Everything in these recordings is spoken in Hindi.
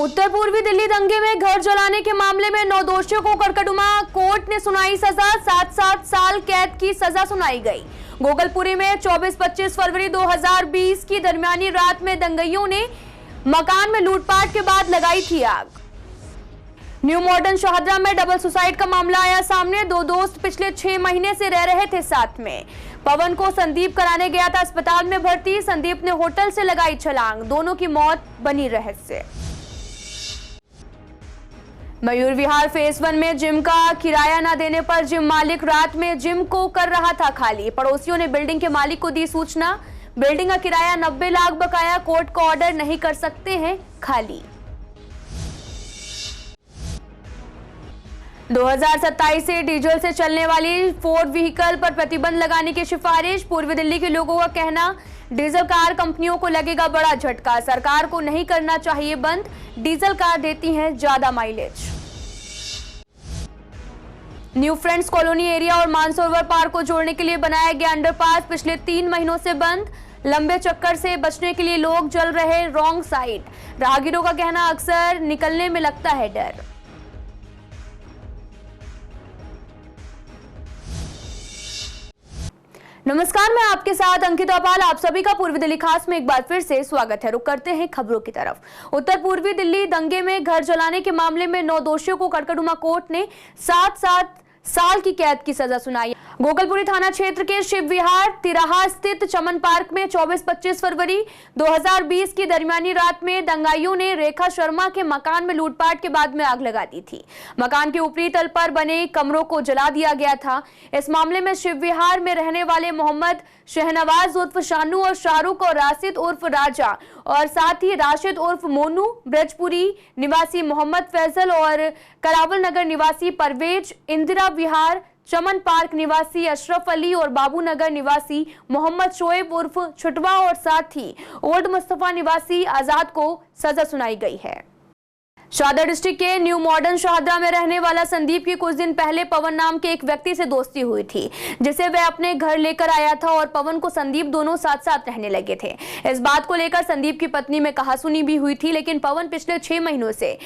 उत्तर पूर्वी दिल्ली दंगे में घर जलाने के मामले में 9 दोषियों को कड़कड़ुमा कोर्ट ने सुनाई सजा। 7-7 साल कैद की सजा सुनाई गई। गोगलपुरी में 24-25 फरवरी 2020 की दरमियानी रात में दंगइयों ने मकान में लूटपाट के बाद लगाई थी आग। न्यू मॉडर्न शाहदरा में डबल सुसाइड का मामला आया सामने। 2 दोस्त पिछले 6 महीने से रह रहे थे साथ में। पवन को संदीप कराने गया था अस्पताल में भर्ती। संदीप ने होटल से लगाई छलांग। दोनों की मौत बनी रहस्य। मयूर विहार फेज 1 में जिम का किराया न देने पर जिम मालिक रात में जिम को कर रहा था खाली। पड़ोसियों ने बिल्डिंग के मालिक को दी सूचना। बिल्डिंग का किराया 90 लाख बकाया। कोर्ट का ऑर्डर नहीं कर सकते हैं खाली। 2027 से डीजल से चलने वाली फोर्ड व्हीकल पर प्रतिबंध लगाने की सिफारिश। पूर्वी दिल्ली के लोगों का कहना, डीजल कार कंपनियों को लगेगा बड़ा झटका। सरकार को नहीं करना चाहिए बंद। डीजल कार देती हैं ज्यादा mileage. New friends colony area और मानसरोवर पार्क को जोड़ने के लिए बनाया गया अंडरपास पिछले 3 महीनों से बंद। लंबे चक्कर से बचने के लिए लोग चल रहे रॉन्ग साइड। राहगीरों का कहना, अक्सर निकलने में लगता है डर। नमस्कार, मैं आपके साथ अंकिता पाल। आप सभी का पूर्वी दिल्ली खास में एक बार फिर से स्वागत है। रुक करते हैं खबरों की तरफ। उत्तर पूर्वी दिल्ली दंगे में घर जलाने के मामले में 9 दोषियों को कड़कड़ुमा कोर्ट ने 7-7 साल की कैद की सजा सुनाई। गोगलपुरी थाना क्षेत्र के शिव विहार तिराहा स्थित चमन पार्क में 24-25 फरवरी 2020 की दरमियानी रात में दंगाइयों ने रेखा शर्मा के मकान में लूटपाट के बाद में आग लगा दी थी। मकान के ऊपरी तल पर बने कमरों को जला दिया गया था। इस मामले में शिव विहार में रहने वाले मोहम्मद शहनवाज उर्फ शानू और शाहरुख और राशिद उर्फ राजा और साथ ही राशिद उर्फ मोनू, ब्रजपुरी निवासी मोहम्मद फैसल और करावल नगर निवासी परवेज, इंदिरा विहार चमन पार्क निवासी अशरफ अली और बाबू नगर निवासी मोहम्मद शोएब उर्फ छुटवा और साथ ही ओल्ड मुस्तफा निवासी आजाद को सजा सुनाई गई है। शाहदरा डिस्ट्रिक्ट के न्यू मॉडर्न शाहदरा में रहने वाला संदीप की कुछ दिन पहले पवन नाम के एक व्यक्ति से दोस्ती हुई थी, जिसे वह अपने घर लेकर आया था और पवन को संदीप दोनों साथ साथ रहने लगे थे। इस बात को लेकर संदीप की पत्नी में कहासुनी भी हुई थी, लेकिन पवन पिछले 6 महीनों से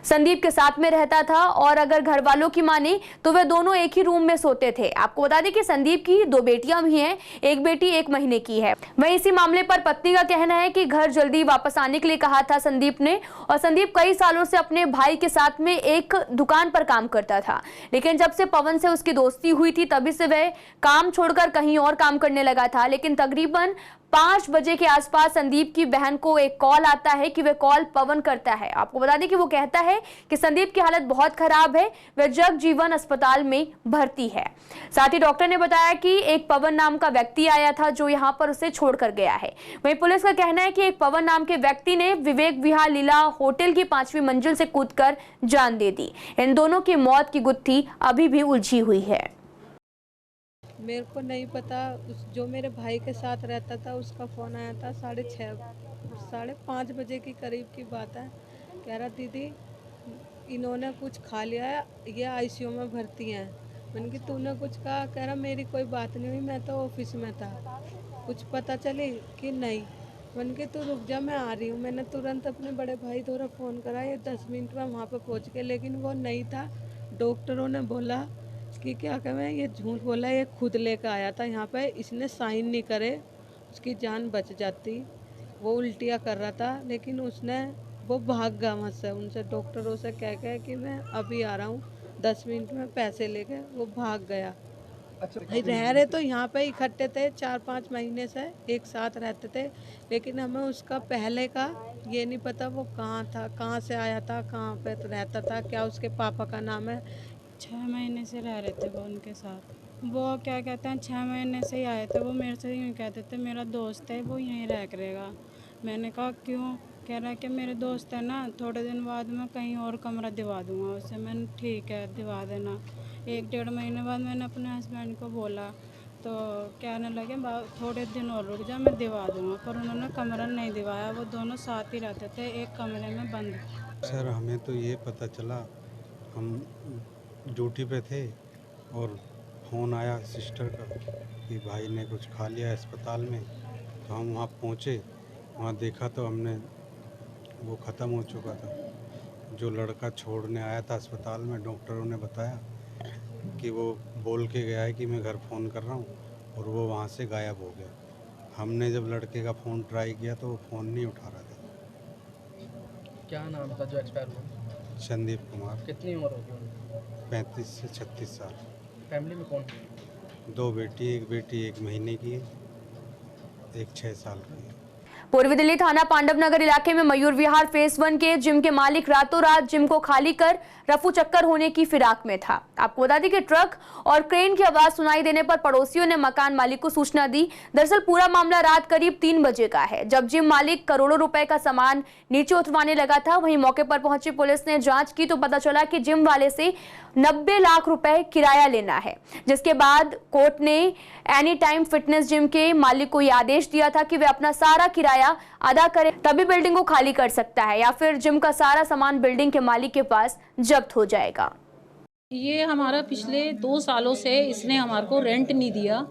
संदीप के साथ में रहता था और अगर घर वालों की माने तो वे दोनों एक ही रूम में सोते थे। आपको बता दें कि संदीप की 2 बेटियां भी हैं, एक बेटी 1 महीने की है। वहीं इसी मामले पर पत्नी का कहना है कि घर जल्दी वापस आने के लिए कहा था संदीप ने, और संदीप कई सालों से अपने भाई के साथ में एक दुकान पर काम करता था, लेकिन जब से पवन से उसकी दोस्ती हुई थी तभी से वह काम छोड़कर कहीं और काम करने लगा था। लेकिन तकरीबन 5 बजे के आसपास संदीप की बहन को एक कॉल आता है कि वह कॉल पवन करता है। आपको बता दें कि वो कहता है कि संदीप की हालत बहुत खराब है, वह जगजीवन अस्पताल में भर्ती है। साथ ही डॉक्टर ने बताया कि एक पवन नाम का व्यक्ति आया था जो यहां पर उसे छोड़कर गया है। वहीं पुलिस का कहना है कि एक पवन नाम के व्यक्ति ने विवेक विहार लीला होटल की 5वीं मंजिल से कूदकर जान दे दी। इन दोनों की मौत की गुत्थी अभी भी उलझी हुई है। मेरे को नहीं पता। जो मेरे भाई के साथ रहता था उसका फ़ोन आया था 5:30 बजे के करीब की बात है। कह रहा दीदी इन्होंने कुछ खा लिया है, ये आईसीयू में भर्ती हैं। मैंने कि तूने कुछ कहा? कह रहा मेरी कोई बात नहीं हुई, मैं तो ऑफिस में था, कुछ पता चली कि नहीं। मैंने कि तू रुक जा, मैं आ रही हूँ। मैंने तुरंत अपने बड़े भाई द्वारा फ़ोन करा, ये 10 मिनट में वहाँ पर पहुँच गए, लेकिन वो नहीं था। डॉक्टरों ने बोला कि क्या कहें, ये झूठ बोला, ये खुद लेकर आया था यहाँ पे, इसने साइन नहीं करे उसकी जान बच जाती। वो उल्टियाँ कर रहा था, लेकिन वो भाग गया वहाँ से, उनसे डॉक्टरों से कह कि मैं अभी आ रहा हूँ, 10 मिनट में पैसे लेके वो भाग गया। अच्छा, रह रहे तो यहाँ पे इकट्ठे थे, 4-5 महीने से एक साथ रहते थे, लेकिन हमें उसका पहले का ये नहीं पता वो कहाँ था, कहाँ से आया था, कहाँ पे रहता था, क्या उसके पापा का नाम है। 6 महीने से रह रहे थे वो उनके साथ। वो क्या कहते हैं 6 महीने से ही आए थे। वो मेरे से यूँ कहते थे मेरा दोस्त है, वो यहीं रह करेगा। मैंने कहा क्यों? कह रहा है कि मेरे दोस्त है ना, थोड़े दिन बाद मैं कहीं और कमरा दिवा दूँगा उससे। मैंने ठीक है दिवा देना। 1-1.5 महीने बाद मैंने अपने हस्बैंड को बोला तो कहने लगे थोड़े दिन और रुक जा, मैं दिवा दूँगा, पर उन्होंने कमरा नहीं दिवाया। वो दोनों साथ ही रहते थे, एक कमरे में बंद। सर हमें तो ये पता चला, हम ड्यूटी पे थे और फ़ोन आया सिस्टर का कि भाई ने कुछ खा लिया अस्पताल में। तो हम वहाँ पहुँचे, वहाँ देखा तो हमने वो ख़त्म हो चुका था। जो लड़का छोड़ने आया था अस्पताल में, डॉक्टरों ने बताया कि वो बोल के गया है कि मैं घर फ़ोन कर रहा हूँ, और वो वहाँ से गायब हो गया। हमने जब लड़के का फ़ोन ट्राई किया तो वो फ़ोन नहीं उठा रहा था। क्या नाम था जो एक्सपायर हुआ? संदीप कुमार। कितनी उम्र होगी उनकी? 35 से 36 साल। फैमिली में कौन है? 2 बेटी, एक बेटी 1 महीने की है, एक 6 साल की है। पूर्वी दिल्ली थाना पांडव नगर इलाके में मयूर विहार फेज 1 के जिम के मालिक रातों रात जिम को खाली कर रफू चक्कर होने की फिराक में था। आपको बता दें कि ट्रक और क्रेन की आवाज सुनाई देने पर पड़ोसियों ने मकान मालिक को सूचना दी। दरअसल पूरा मामला रात करीब 3 बजे का है, जब जिम मालिक करोड़ों रुपए का सामान नीचे उतरवाने लगा था। वहीं मौके पर पहुंची पुलिस ने जांच की तो पता चला कि जिम वाले से 90 लाख रुपए किराया लेना है, जिसके बाद कोर्ट ने एनी टाइम फिटनेस जिम के मालिक को यह आदेश दिया था कि वे अपना सारा किराया अदा करे, तभी बिल्डिंग को खाली कर सकता है, या फिर जिम का सारा सामान बिल्डिंग के मालिक के पास जब्त हो जाएगा। ये हमारा पिछले 2 सालों से इसने हमारे को रेंट नहीं दिया।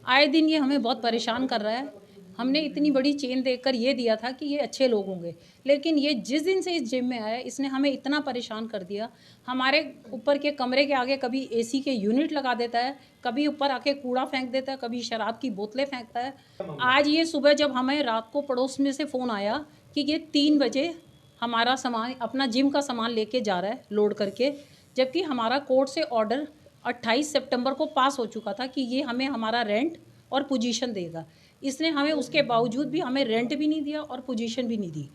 आए दिन ये हमें बहुत परेशान कर रहा है। हमने इतनी बड़ी चेन देखकर ये दिया था कि ये अच्छे लोग होंगे, लेकिन ये जिस दिन से इस जिम में आया इसने हमें इतना परेशान कर दिया। हमारे ऊपर के कमरे के आगे कभी एसी के यूनिट लगा देता है, कभी ऊपर आके कूड़ा फेंक देता है, कभी शराब की बोतलें फेंकता है। आज ये सुबह जब हमें रात को पड़ोस में से फ़ोन आया कि ये 3 बजे हमारा सामान, अपना जिम का सामान लेके जा रहा है लोड करके, जबकि हमारा कोर्ट से ऑर्डर 28 सितंबर को पास हो चुका था कि ये हमें हमारा रेंट और पोजीशन देगा। इसने हमें उसके बावजूद भी हमें रेंट भी नहीं दिया और पोजीशन भी नहीं दी।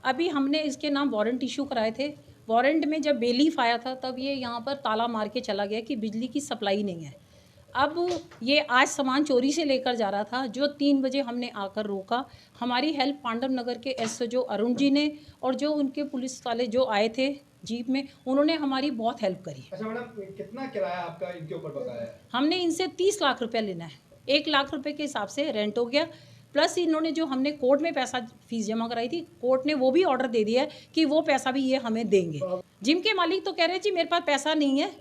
अभी हमने इसके नाम वारंट इशू कराए थे। वारंट में जब बेलीफ आया था तब ये यहाँ पर ताला मार के चला गया कि बिजली की सप्लाई नहीं है। अब ये आज सामान चोरी से लेकर जा रहा था, जो 3 बजे हमने आकर रोका। हमारी हेल्प पांडव नगर के एसओ अरुण जी ने और जो उनके पुलिस वाले जो आए थे जीप में, उन्होंने हमारी बहुत हेल्प करी। अच्छा मैडम, कितना किराया आपका इनके ऊपर बकाया है? हमने इनसे 30 लाख रुपया लेना है। 1 लाख रुपए के हिसाब से रेंट हो गया, प्लस इन्होंने जो हमने कोर्ट में पैसा फीस जमा कराई थी, कोर्ट ने वो भी ऑर्डर दे दिया है कि वो पैसा भी ये हमें देंगे। जिम के मालिक तो कह रहे हैं जी मेरे पास पैसा नहीं है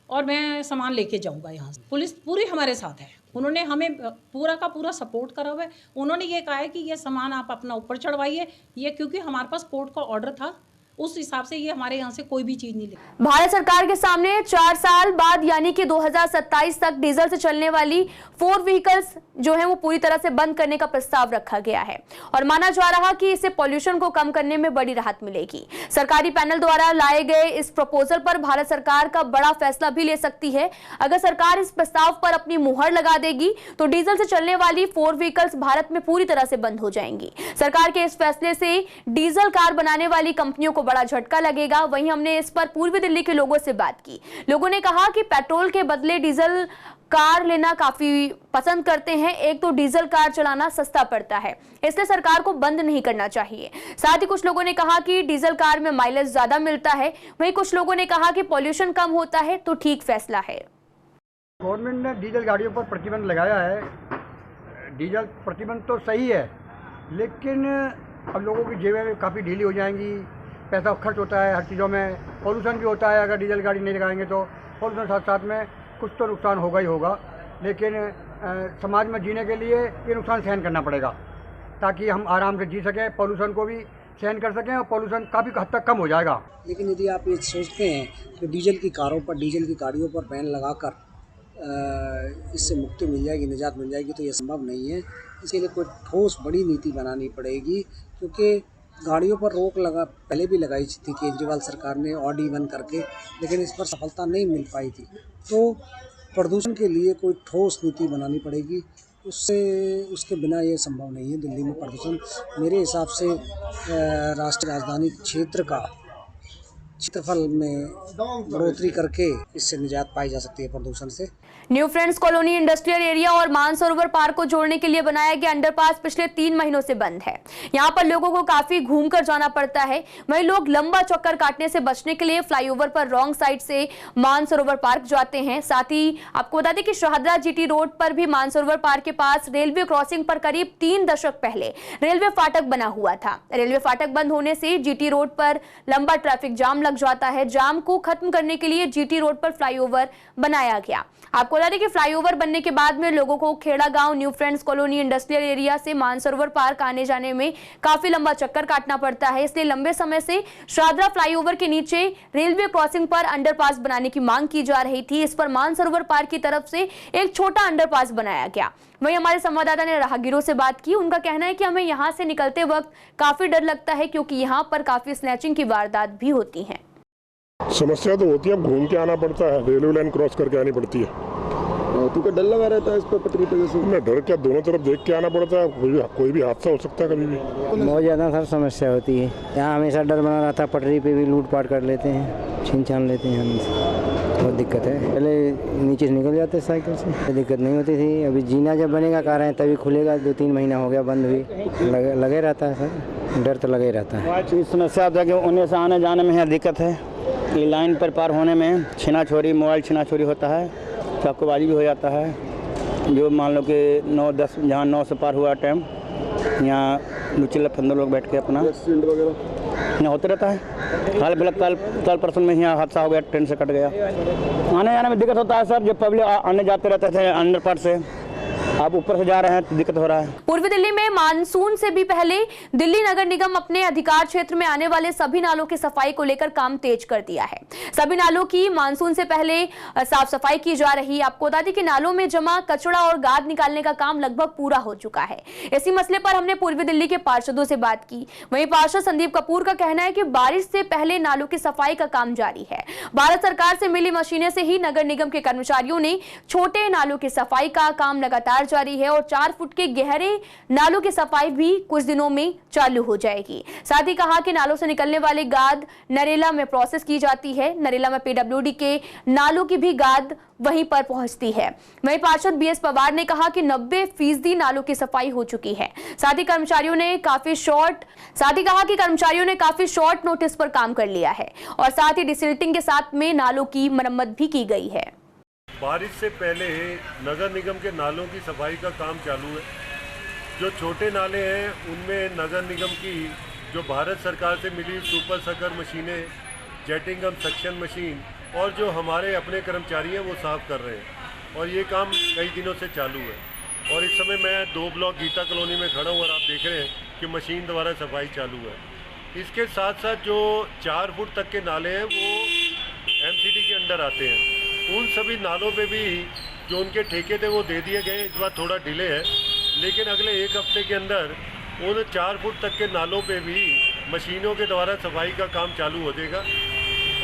और मैं सामान लेके जाऊंगा यहाँ से। पुलिस पूरी हमारे साथ है, उन्होंने हमें पूरा का पूरा सपोर्ट करा हुआ है। उन्होंने ये कहा है कि ये सामान आप अपना ऊपर चढ़वाइए, ये क्योंकि हमारे पास कोर्ट का ऑर्डर था, उस हिसाब से ये हमारे यहाँ से कोई भी चीज नहीं ले। भारत सरकार के सामने 4 साल बाद यानी कि 2027 तक डीजल से चलने वाली 4 व्हीकल्स जो है वो पूरी तरह से बंद करने का प्रस्ताव रखा गया है और माना जा रहा कि इससे पॉल्यूशन को कम करने में बड़ी राहत मिलेगी। सरकारी पैनल द्वारा लाए गए इस प्रपोजल पर भारत सरकार का बड़ा फैसला भी ले सकती है। अगर सरकार इस प्रस्ताव पर अपनी मुहर लगा देगी तो डीजल से चलने वाली 4 व्हीकल्स भारत में पूरी तरह से बंद हो जाएंगी। सरकार के इस फैसले से डीजल कार बनाने वाली कंपनियों को बड़ा झटका लगेगा। वहीं हमने इस पर पूर्वी दिल्ली के लोगों से बात की। लोगों ने कहा कि पेट्रोल के बदले डीजल कार लेना काफी पसंद करते हैं। एक तो डीजल कार चलाना सस्ता पड़ता है, इसलिए सरकार को बंद नहीं करना चाहिए। साथ ही कुछ लोगों ने कहा कि डीजल कार में माइलेज ज्यादा मिलता है। वहीं कुछ लोगों ने कहा कि पॉल्यूशन कम होता है तो ठीक फैसला है। गवर्नमेंट ने डीजल गाड़ियों पर प्रतिबंध लगाया है। डीजल प्रतिबंध तो सही है, लेकिन अब लोगों की जेबें काफ़ी ढीली हो जाएंगी। पैसा खर्च होता है हर चीज़ों में, पॉल्यूशन भी होता है। अगर डीजल गाड़ी नहीं लगाएंगे तो पॉल्यूशन साथ साथ में कुछ तो नुकसान होगा ही होगा, लेकिन समाज में जीने के लिए ये नुकसान सहन करना पड़ेगा ताकि हम आराम से जी सकें, पॉल्यूशन को भी सहन कर सकें और पॉल्यूशन काफ़ी हद तक कम हो जाएगा। लेकिन यदि आप ये सोचते हैं कि डीजल की कारों पर, डीजल की गाड़ियों पर बैन लगाकर इससे मुक्ति मिल जाएगी, निजात मिल जाएगी, तो ये संभव नहीं है। इसके लिए कोई ठोस बड़ी नीति बनानी पड़ेगी, क्योंकि गाड़ियों पर रोक पहले भी लगाई थी केजरीवाल सरकार ने ऑड इवन करके, लेकिन इस पर सफलता नहीं मिल पाई थी। तो प्रदूषण के लिए कोई ठोस नीति बनानी पड़ेगी, उसके बिना ये संभव नहीं है। दिल्ली में प्रदूषण मेरे हिसाब से राष्ट्रीय राजधानी क्षेत्र का क्षेत्रफल में बढ़ोतरी करके इससे निजात पाई जा सकती है प्रदूषण से। New friends colony industrial area और मानसरोवर पार्क को जोड़ने के लिए बनाया गया अंडरपास पिछले 3 महीनों से बंद है। यहाँ पर लोगों को काफी घूमकर जाना पड़ता है। वहीं लोग लंबा चक्कर काटने से बचने के लिए फ्लाईओवर पर रॉन्ग साइड से मानसरोवर पार्क जाते हैं। साथ ही आपको बता दें कि शाहदरा जीटी रोड पर भी मानसरोवर पार्क के पास रेलवे क्रॉसिंग पर करीब 3 दशक पहले रेलवे फाटक बना हुआ था। रेलवे फाटक बंद होने से जीटी रोड पर लंबा ट्रैफिक जाम लग जाता है। जाम को खत्म करने के लिए जीटी रोड पर फ्लाईओवर बनाया गया। आपको बता दें कि फ्लाईओवर बनने के बाद में लोगों को खेड़ा गांव, new friends colony, industrial area से मानसरोवर पार्क आने जाने में काफी लंबा चक्कर काटना पड़ता है। इसलिए लंबे समय से शादरा फ्लाईओवर के नीचे रेलवे क्रॉसिंग पर अंडरपास बनाने की मांग की जा रही थी। इस पर मानसरोवर पार्क की तरफ से एक छोटा अंडरपास बनाया गया। वहीं हमारे संवाददाता ने राहगीरों से बात की। उनका कहना है कि हमें यहाँ से निकलते वक्त काफी डर लगता है, क्योंकि यहाँ पर काफी स्नैचिंग की वारदात भी होती हैं। समस्या तो होती है, अब घूम के आना पड़ता है, रेलवे लाइन क्रॉस करके आनी पड़ती है। तो क्या डर लगा रहता है इस पर पटरी पे? जैसे मैं डर क्या, दोनों तरफ देख के आना पड़ता है, कोई भी हादसा हो सकता है कभी भी। बहुत ज़्यादा सर समस्या होती है। यहाँ हमेशा डर बना रहता है, पटरी पे भी लूटपाट कर लेते हैं, छीन छान लेते हैं हमसे, बहुत दिक्कत है। पहले नीचे से निकल जाते साइकिल से, दिक्कत नहीं होती थी। अभी जीना जब बनेगा कह रहे हैं तभी खुलेगा, 2-3 महीना हो गया बंद हुई। लगे रहता है सर, डर तो लगे रहता है। इस समस्या होता है कि उन्हें से आने जाने में यहाँ दिक्कत है, कि लाइन पर पार होने में छीना छोरी, मोबाइल छीना छोरी होता है, चाकूबाजी भी हो जाता है। जो मान लो कि 9-10 जहाँ 9 से पार हुआ टाइम, यहाँ नीचे लफंदे लोग बैठ के अपना एक्सीडेंट वगैरह यहाँ होते रहता है। हाल फिलहाल कल परसों में यहाँ हादसा हो गया, ट्रेन से कट गया। आने जाने में दिक्कत होता है सर, जो पब्लिक आने जाते रहते थे अंडरपास से, आप ऊपर से जा रहे हैं तो दिक्कत हो रहा है। पूर्वी दिल्ली में मानसून से भी पहले दिल्ली नगर निगम अपने अधिकार क्षेत्र में आने वाले सभी नालों की सफाई को लेकर काम तेज कर दिया है। सभी नालों की मानसून से पहले साफ सफाई की जा रही है। आपको बता दें कि नालों में जमा कचरा और गाद निकालने का काम लगभग पूरा हो चुका है। इसी मसले पर हमने पूर्वी दिल्ली के पार्षदों से बात की। वहीं पार्षद संदीप कपूर का कहना है कि बारिश से पहले नालों की सफाई का काम जारी है। भारत सरकार से मिली मशीनें से ही नगर निगम के कर्मचारियों ने छोटे नालों की सफाई का काम लगातार जारी है और 4 फुट के गहरे नालों की सफाई भी कुछ दिनों में चालू हो जाएगी। साथ ही कहा कि नालों से निकलने वाली गाद नरेला में प्रोसेस की जाती है। नरेला में पीडब्ल्यूडी के नालों की भी गाद वहीं पर पहुंचती है। वहीं पार्षद बीएस पवार ने कहा कि 90% नालों की सफाई हो चुकी है। साथ ही कर्मचारियों ने काफी शॉर्ट नोटिस पर काम कर लिया है और साथ ही डिसिल्टिंग के साथ में नालों की मरम्मत भी की गई है। बारिश से पहले नगर निगम के नालों की सफाई का काम चालू है। जो छोटे नाले हैं उनमें नगर निगम की जो भारत सरकार से मिली सुपर सकर मशीनें, जेटिंग कम सक्शन मशीन और जो हमारे अपने कर्मचारी हैं वो साफ़ कर रहे हैं और ये काम कई दिनों से चालू है। और इस समय मैं 2 ब्लॉक गीता कॉलोनी में खड़ा हूँ और आप देख रहे हैं कि मशीन द्वारा सफाई चालू है। इसके साथ साथ जो 4 फुट तक के नाले हैं वो एमसीडी के अंडर आते हैं। उन सभी नालों पे भी जो उनके ठेके थे वो दे दिए गए। इस बार थोड़ा डिले है, लेकिन अगले 1 हफ्ते के अंदर उन 4 फुट तक के नालों पे भी मशीनों के द्वारा सफाई का काम चालू हो जाएगा।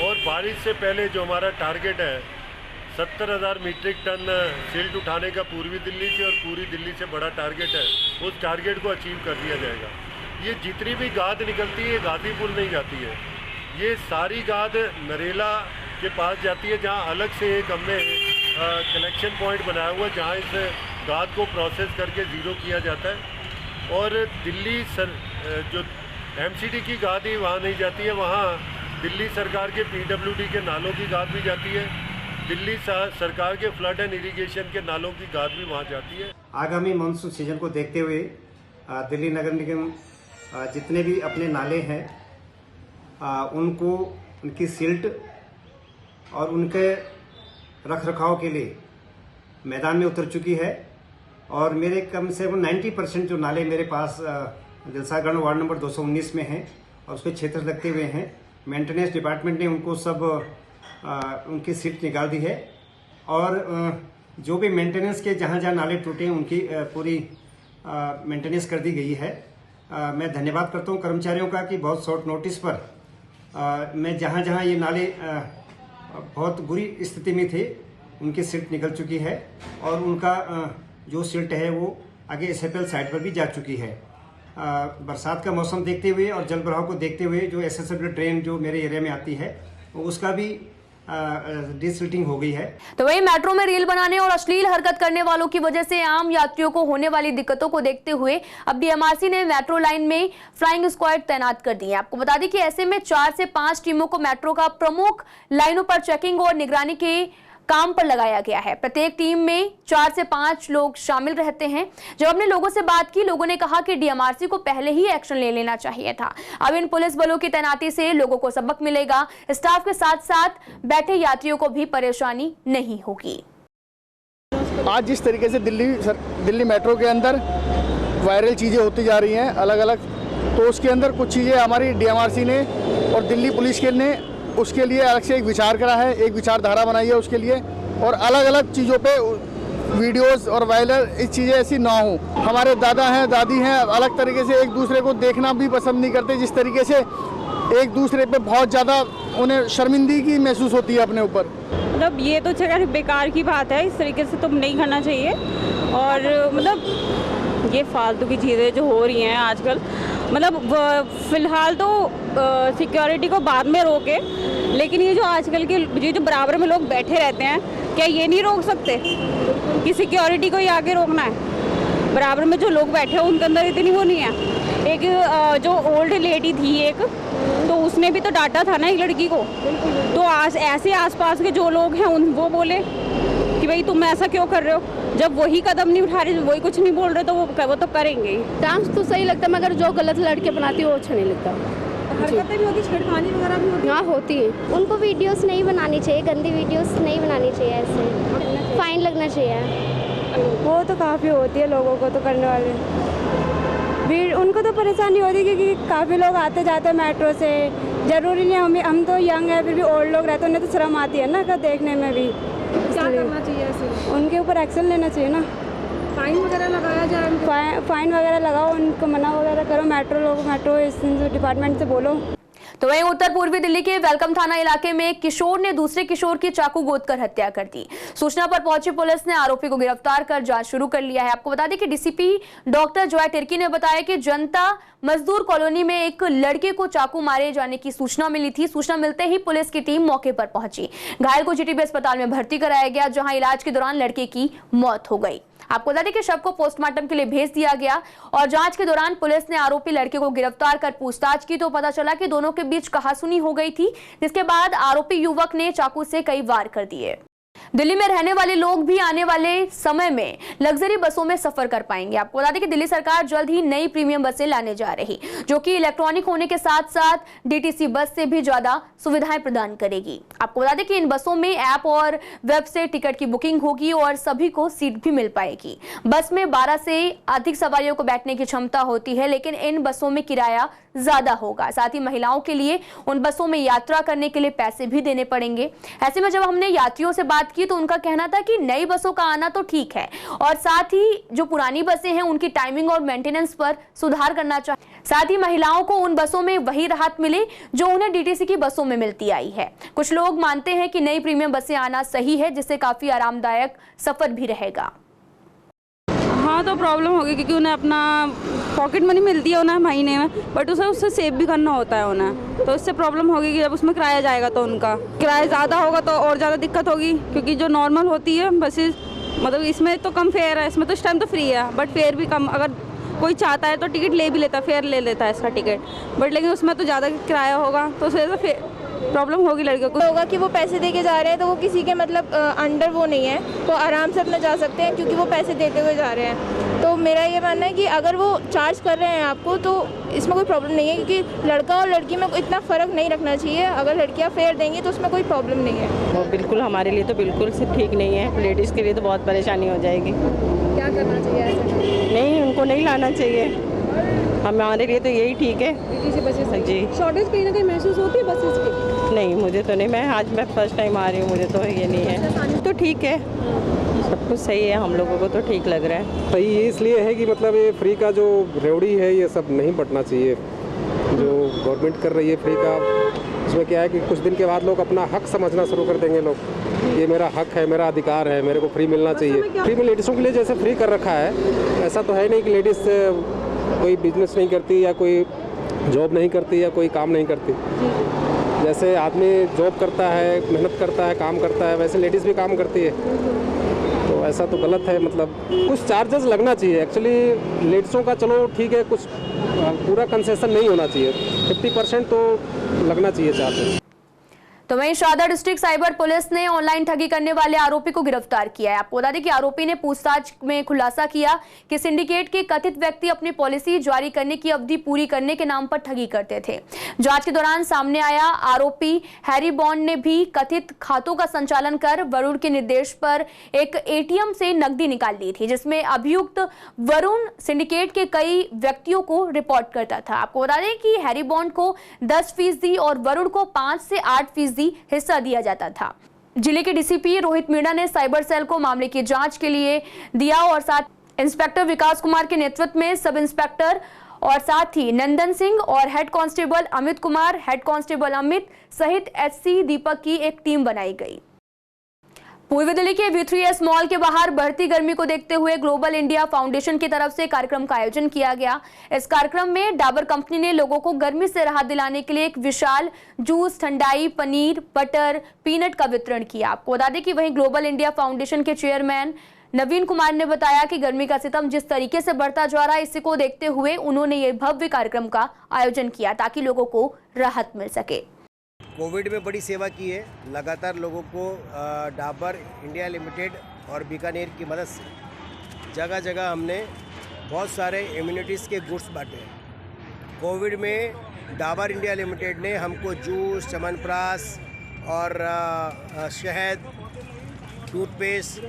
और बारिश से पहले जो हमारा टारगेट है 70,000 मीट्रिक टन सिल्ट उठाने का पूर्वी दिल्ली से और पूरी दिल्ली से बड़ा टारगेट है, उस टारगेट को अचीव कर दिया जाएगा। ये जितनी भी गाद निकलती है गाजीपुर नहीं जाती है, ये सारी गाद नरेला के पास जाती है, जहाँ अलग से एक हमने कलेक्शन पॉइंट बनाया हुआ है जहाँ इस गाद को प्रोसेस करके ज़ीरो किया जाता है। और दिल्ली जो एमसीडी की गाद ही वहाँ नहीं जाती है, वहाँ दिल्ली सरकार के पीडब्ल्यूडी के नालों की गाद भी जाती है, दिल्ली सरकार के फ्लड एंड इरिगेशन के नालों की गाद भी वहाँ जाती है। आगामी मानसून सीजन को देखते हुए दिल्ली नगर निगम जितने भी अपने नाले हैं उनको उनकी सिल्ट और उनके रख रखाव के लिए मैदान में उतर चुकी है। और मेरे कम से कम 90% जो नाले मेरे पास जलसागढ़ वार्ड नंबर 219 में हैं और उसके क्षेत्र लगते हुए हैं, मेंटेनेंस डिपार्टमेंट ने उनको सब उनकी सिल्ट निकाल दी है। और जो भी मेंटेनेंस के जहाँ जहाँ नाले टूटे हैं उनकी पूरी मेंटेनेंस कर दी गई है। मैं धन्यवाद करता हूँ कर्मचारियों का कि बहुत शॉर्ट नोटिस पर मैं जहाँ जहाँ ये नाले बहुत बुरी स्थिति में थे उनकी सिल्ट निकल चुकी है और उनका जो सिल्ट है वो आगे एसएफएल साइट पर भी जा चुकी है। बरसात का मौसम देखते हुए और जल बहाव को देखते हुए जो एसएसडब्ल्यू ट्रेन जो मेरे एरिया में आती है उसका भी डिसिल्टिंग हो गई है। तो वही मेट्रो में रील बनाने और अश्लील हरकत करने वालों की वजह से आम यात्रियों को होने वाली दिक्कतों को देखते हुए अब डीएमआरसी ने मेट्रो लाइन में फ्लाइंग स्क्वाड तैनात कर दी है। आपको बता दें कि ऐसे में 4 से 5 टीमों को मेट्रो का प्रमुख लाइनों पर चेकिंग और निगरानी के काम पर लगाया गया है। प्रत्येक टीम में 4 से 5 लोग शामिल रहते हैं। जब हमने लोगों से बात की, लोगों ने कहा कि डीएमआरसी को पहले ही एक्शन ले लेना चाहिए था। अब इन पुलिस बलों की तैनाती से लोगों को सबक मिलेगा। स्टाफ के साथ साथ बैठे यात्रियों को भी परेशानी नहीं होगी। आज जिस तरीके से दिल्ली मेट्रो के अंदर वायरल चीज़ें होती जा रही हैं अलग अलग, तो उसके अंदर कुछ चीज़ें हमारी डीएमआरसी ने और दिल्ली पुलिस के ने उसके लिए अलग से एक विचार करा है, एक विचारधारा बनाई है उसके लिए, और अलग अलग चीज़ों पे वीडियोस और वायरल इस चीज़ें ऐसी ना हो। हमारे दादा हैं, दादी हैं, अलग तरीके से एक दूसरे को देखना भी पसंद नहीं करते, जिस तरीके से एक दूसरे पे बहुत ज़्यादा उन्हें शर्मिंदगी महसूस होती है अपने ऊपर। मतलब ये तो चलो बेकार की बात है, इस तरीके से तो नहीं करना चाहिए। और मतलब ये फालतू की चीज़ें जो हो रही हैं आजकल, मतलब फ़िलहाल तो सिक्योरिटी को बाद में रोके, लेकिन ये जो आजकल के ये जो बराबर में लोग बैठे रहते हैं, क्या ये नहीं रोक सकते कि सिक्योरिटी को ही आगे रोकना है? बराबर में जो लोग बैठे हैं उनके अंदर इतनी वो नहीं है। एक जो ओल्ड लेडी थी एक, तो उसने भी तो डांटा था ना एक लड़की को, तो ऐसे आसपास के जो लोग हैं उन वो बोले कि भाई तुम ऐसा क्यों कर रहे हो। जब वही कदम नहीं उठा रहे, वही कुछ नहीं बोल रहे, तो वो तो करेंगे ही। डांस तो सही लगता है, मगर जो गलत लड़के बनाती है वो अच्छा नहीं लगता। हरकतें भी होती, छेड़खानी वगैरह भी होती? हाँ होती है। उनको वीडियोस नहीं बनानी चाहिए, गंदी वीडियोस नहीं बनानी चाहिए, ऐसे फाइन लगना चाहिए। वो तो काफ़ी होती है लोगों को तो करने वाले, उनको तो परेशानी होती है क्योंकि काफ़ी लोग आते जाते हैं मेट्रो से। ज़रूरी नहीं हम तो यंग है, फिर भी ओल्ड लोग रहते हैं, उन्हें तो शर्म आती है ना का देखने में भी। क्या करना चाहिए ऐसे? उनके ऊपर एक्शन लेना चाहिए ना, फाइन वगैरह लगाया जाए, फाइन वगैरह लगाओ, उनको मना वगैरह करो, मेट्रो डिपार्टमेंट से बोलो। तो वहीं उत्तर पूर्वी दिल्ली के वेलकम थाना इलाके में एक किशोर ने दूसरे किशोर की चाकू गोदकर हत्या कर दी। सूचना पर पहुंची पुलिस ने आरोपी को गिरफ्तार कर जांच शुरू कर लिया है। आपको बता दें कि डीसीपी डॉक्टर जॉय तिर्की ने बताया कि जनता मजदूर कॉलोनी में एक लड़के को चाकू मारे जाने की सूचना मिली थी। सूचना मिलते ही पुलिस की टीम मौके पर पहुंची। घायल को जीटीबी अस्पताल में भर्ती कराया गया, जहां इलाज के दौरान लड़के की मौत हो गई। आपको बता दें कि शव को पोस्टमार्टम के लिए भेज दिया गया और जांच के दौरान पुलिस ने आरोपी लड़के को गिरफ्तार कर पूछताछ की तो पता चला कि दोनों के बीच कहासुनी हो गई थी, जिसके बाद आरोपी युवक ने चाकू से कई वार कर दिए। दिल्ली में रहने वाले लोग भी आने वाले समय में लग्जरी बसों में सफर कर पाएंगे। आपको बता दें कि दिल्ली सरकार जल्द ही नई प्रीमियम बसें लाने जा रही, जो कि इलेक्ट्रॉनिक होने के साथ साथ डीटीसी बस से भी ज्यादा सुविधाएं प्रदान करेगी। आपको बता दें कि इन बसों में ऐप और वेब से टिकट की बुकिंग होगी और सभी को सीट भी मिल पाएगी। बस में 12 से अधिक सवारियों को बैठने की क्षमता होती है, लेकिन इन बसों में किराया ज्यादा होगा। साथ ही महिलाओं के लिए उन बसों में यात्रा करने के लिए पैसे भी देने पड़ेंगे। ऐसे में जब हमने यात्रियों से बात की तो उनका कहना था कि नई बसों का आना तो ठीक है, और साथ ही जो पुरानी बसें हैं उनकी टाइमिंग और मेंटेनेंस पर सुधार करना चाहिए। साथ ही महिलाओं को उन बसों में वही राहत मिले जो उन्हें डीटीसी की बसों में मिलती आई है। कुछ लोग मानते हैं कि नई प्रीमियम बसें आना सही है, जिससे काफी आरामदायक सफर भी रहेगा। हाँ तो प्रॉब्लम होगी क्योंकि उन्हें अपना पॉकेट मनी मिलती है उन्हें महीने में, बट उसे उससे सेव भी करना होता है उन्हें, तो उससे प्रॉब्लम होगी कि जब उसमें किराया जाएगा तो उनका किराया ज़्यादा होगा तो और ज़्यादा दिक्कत होगी। क्योंकि जो नॉर्मल होती है बसेस, मतलब इसमें तो कम फेयर है, इसमें तो इस टाइम तो फ्री है, बट फेयर भी कम, अगर कोई चाहता है तो टिकट ले भी लेता है, फेयर ले लेता है इसका टिकट, बट लेकिन उसमें तो ज़्यादा किराया होगा तो उससे प्रॉब्लम होगी लड़कियों को। होगा कि वो पैसे दे के जा रहे हैं तो वो किसी के मतलब अंडर वो नहीं है, तो आराम से अपना जा सकते हैं क्योंकि वो पैसे देते हुए जा रहे हैं। तो मेरा ये मानना है कि अगर वो चार्ज कर रहे हैं आपको तो इसमें कोई प्रॉब्लम नहीं है, क्योंकि लड़का और लड़की में इतना फ़र्क नहीं रखना चाहिए। अगर लड़कियां फेयर देंगी तो उसमें कोई प्रॉब्लम नहीं है। वो बिल्कुल हमारे लिए तो बिल्कुल से ठीक नहीं है, लेडीज़ के लिए तो बहुत परेशानी हो जाएगी। क्या करना चाहिए ऐसे? नहीं, उनको नहीं लाना चाहिए, हमारे लिए तो यही ठीक है जी। शॉर्टेज कहीं ना कहीं महसूस होती है बसेस की? नहीं, मुझे तो नहीं, मैं फर्स्ट टाइम आ रही हूँ, मुझे तो ये नहीं है। तो ठीक है, सब कुछ सही है, हम लोगों को तो ठीक लग रहा है। सही ये इसलिए है कि मतलब ये फ्री का जो रेवड़ी है ये सब नहीं बढ़ना चाहिए, जो गवर्नमेंट कर रही है फ्री का। उसमें क्या है कि कुछ दिन के बाद लोग अपना हक समझना शुरू कर देंगे, लोग ये मेरा हक है, मेरा अधिकार है, मेरे को फ्री मिलना चाहिए। फ्री में लेडीज़ों के लिए जैसे फ्री कर रखा है, ऐसा तो है नहीं कि लेडीज़ कोई बिजनेस नहीं करती या कोई जॉब नहीं करती या कोई काम नहीं करती। जैसे आदमी जॉब करता है, मेहनत करता है, काम करता है, वैसे लेडीज़ भी काम करती है, तो ऐसा तो गलत है। मतलब कुछ चार्जेस लगना चाहिए एक्चुअली लेडीज़ों का, चलो ठीक है, कुछ पूरा कंसेशन नहीं होना चाहिए, 50% तो लगना चाहिए चार्जेस। तो वहीं शाहदरा डिस्ट्रिक्ट साइबर पुलिस ने ऑनलाइन ठगी करने वाले आरोपी को गिरफ्तार किया है। आपको बता दें कि आरोपी ने पूछताछ में खुलासा किया कि सिंडिकेट के कथित व्यक्ति अपनी पॉलिसी जारी करने की अवधि पूरी करने के नाम पर ठगी करते थे। जांच के दौरान सामने आया आरोपी हैरी बॉन्ड ने भी कथित खातों का संचालन कर वरुण के निर्देश पर एक एटीएम से नकदी निकाल ली थी, जिसमें अभियुक्त वरुण सिंडिकेट के कई व्यक्तियों को रिपोर्ट करता था। आपको बता दें कि हैरी बॉन्ड को 10% और वरुण को 5 से 8% हिस्सा दिया जाता था। जिले के डीसीपी रोहित मीणा ने साइबर सेल को मामले की जांच के लिए दिया और साथ इंस्पेक्टर विकास कुमार के नेतृत्व में सब इंस्पेक्टर और साथ ही नंदन सिंह और head constable Amit Kumar, head constable Amit सहित एससी दीपक की एक टीम बनाई गई। पूर्वी दिल्ली के V3S मॉल के बाहर बढ़ती गर्मी को देखते हुए ग्लोबल इंडिया फाउंडेशन की तरफ से कार्यक्रम का आयोजन किया गया। इस कार्यक्रम में डाबर कंपनी ने लोगों को गर्मी से राहत दिलाने के लिए एक विशाल जूस, ठंडाई, पनीर, बटर, पीनट का वितरण किया। आपको बता दें कि वहीं ग्लोबल इंडिया फाउंडेशन के चेयरमैन नवीन कुमार ने बताया कि गर्मी का सितम जिस तरीके से बढ़ता जा रहा है, इसी को देखते हुए उन्होंने ये भव्य कार्यक्रम का आयोजन किया ताकि लोगों को राहत मिल सके। कोविड में बड़ी सेवा की है। लगातार लोगों को डाबर इंडिया लिमिटेड और बीकानेर की मदद से जगह जगह हमने बहुत सारे इम्यूनिटीज़ के गुड्स बांटे हैं। कोविड में डाबर इंडिया लिमिटेड ने हमको जूस, च्यवनप्राश और शहद, टूथपेस्ट,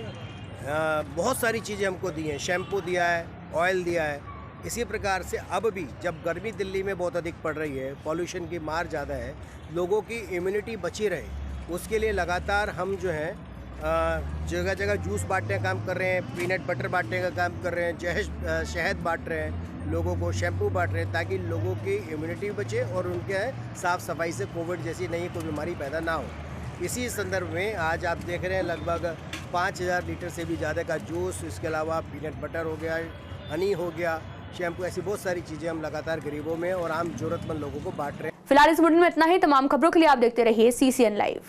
बहुत सारी चीज़ें हमको दी हैं। शैम्पू दिया है, ऑयल दिया है। इसी प्रकार से अब भी जब गर्मी दिल्ली में बहुत अधिक पड़ रही है, पॉल्यूशन की मार ज़्यादा है, लोगों की इम्यूनिटी बची रहे, उसके लिए लगातार हम जो है जगह जगह जूस बांटने का काम कर रहे हैं, पीनट बटर बांटने का काम कर रहे हैं, शहद बांट रहे हैं, लोगों को शैम्पू बांट रहे हैं ताकि लोगों की इम्यूनिटी बचे और उनके साफ़ सफाई से कोविड जैसी नई कोई बीमारी पैदा ना हो। इसी संदर्भ में आज आप देख रहे हैं लगभग 5000 लीटर से भी ज़्यादा का जूस, इसके अलावा पीनट बटर हो गया, हनी हो गया, शैम्पू, ऐसी बहुत सारी चीज़ें हम लगातार गरीबों में और आम जरूरतमंद लोगों को बांट रहे हैं। फिलहाल इस बुलेटिन में इतना ही। तमाम खबरों के लिए आप देखते रहिए CCN लाइव।